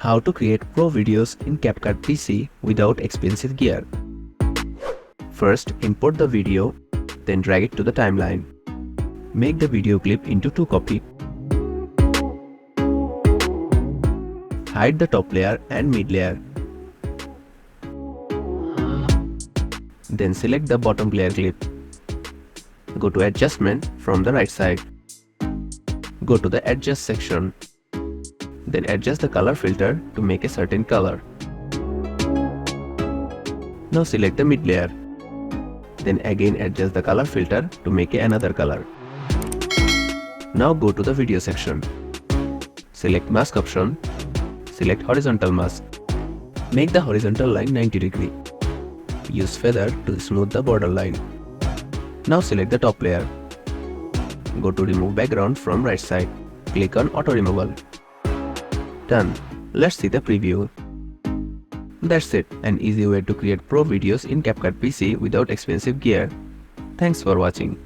How to create pro videos in Capcut PC without expensive gear. First, import the video, then drag it to the timeline. Make the video clip into 2 copies. Hide the top layer and mid layer. Then select the bottom layer clip. Go to Adjustment from the right side. Go to the Adjust section. Then adjust the color filter to make a certain color. Now select the mid layer. Then again adjust the color filter to make another color. Now go to the video section. Select mask option. Select horizontal mask. Make the horizontal line 90 degree. Use feather to smooth the border line. Now select the top layer. Go to remove background from right side. Click on auto removal. Done. Let's see the preview. That's it, an easy way to create pro videos in Capcut PC without expensive gear. Thanks for watching.